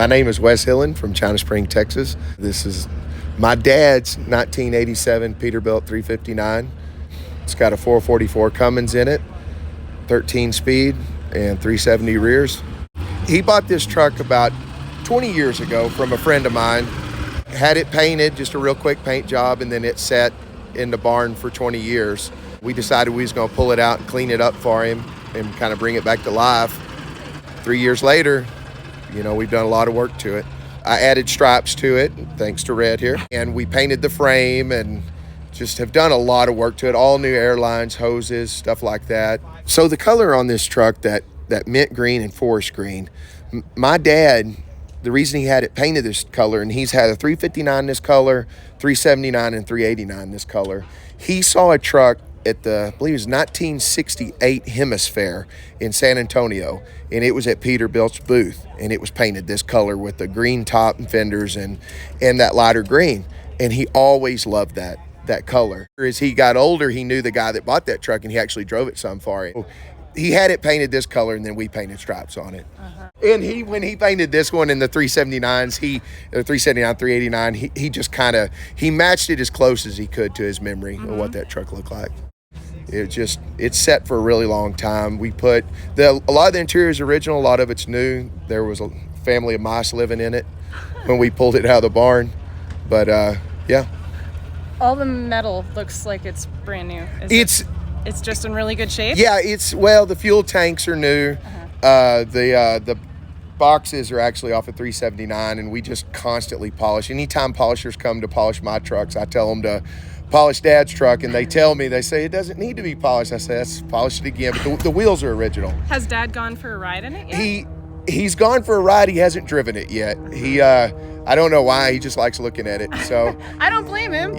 My name is Wes Hillen from China Spring, Texas. This is my dad's 1987 Peterbilt 359. It's got a 444 Cummins in it, 13 speed, and 370 rears. He bought this truck about 20 years ago from a friend of mine. Had it painted, just a real quick paint job, and then it sat in the barn for 20 years. We decided we was going to pull it out and clean it up for him and kind of bring it back to life. 3 years later, we've done a lot of work to it. I added stripes to it, thanks to Red here, and we painted the frame and just have done a lot of work to it. All new airlines, hoses, stuff like that. So the color on this truck, that mint green and forest green, my dad, the reason he had it painted this color, and he's had a 359 this color, 379 and 389 this color. He saw a truck at I believe it was 1968 Hemisphere in San Antonio, and it was at Peterbilt's booth, and it was painted this color with the green top and fenders and that lighter green, and he always loved that color. As he got older, he knew the guy that bought that truck, and he actually drove it some for him. He had it painted this color, and then we painted stripes on it. And when he painted this one in the 379s, 379, 389, he just he matched it as close as he could to his memory of what that truck looked like. It's set for a really long time. We put a lot of the interior is original, a lot of it's new. There was a family of mice living in it when we pulled it out of the barn. But yeah. All the metal looks like it's brand new. It's just in really good shape? Yeah, the fuel tanks are new. The boxes are actually off of 379, and we just constantly polish. Anytime polishers come to polish my trucks, I tell them to polish Dad's truck, and they say it doesn't need to be polished. I say, let's polish it again, but the wheels are original. Has Dad gone for a ride in it yet? He's gone for a ride. He hasn't driven it yet. I don't know why. He just likes looking at it. So I don't blame him.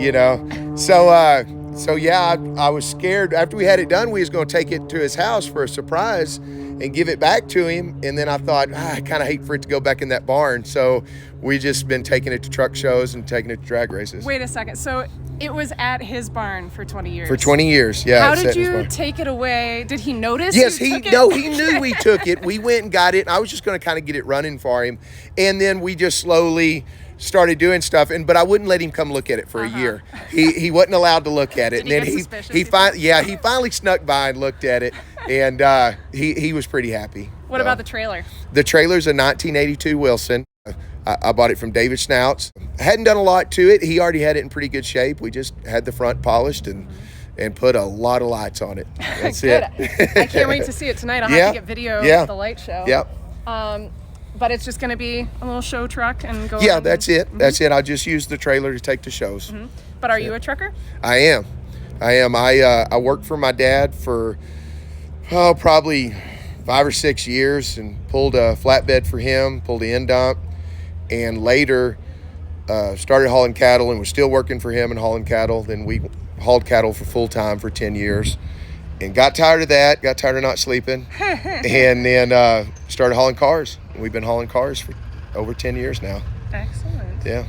So yeah, I was scared. After we had it done, we was going to take it to his house for a surprise and give it back to him. And then I thought, I kind of hate for it to go back in that barn. So we just been taking it to truck shows and taking it to drag races. Wait a second. So it was at his barn for 20 years? For 20 years, yeah. How did you take it away? Did he notice? Yes, he knew we took it. We went and got it. I was just going to kind of get it running for him. And then we just slowly started doing stuff, but I wouldn't let him come look at it for a year. He wasn't allowed to look at it. Did and then he finally snuck by and looked at it, and he was pretty happy. What about the trailer? The trailer's a 1982 Wilson. I bought it from David Snouts. I hadn't done a lot to it. He already had it in pretty good shape. We just had the front polished and put a lot of lights on it. That's it. I can't wait to see it tonight. I'll have to get video of the light show. Yep. But it's just going to be a little show truck and go. Yeah, that's it. That's it. I'll just use the trailer to take to shows. But are you a trucker? I am. I worked for my dad for probably 5 or 6 years and pulled a flatbed for him, pulled the end dump, and later started hauling cattle and was still working for him and hauling cattle. Then we hauled cattle for full time for 10 years. And got tired of that, got tired of not sleeping, and then started hauling cars. We've been hauling cars for over 10 years now. Excellent. Yeah.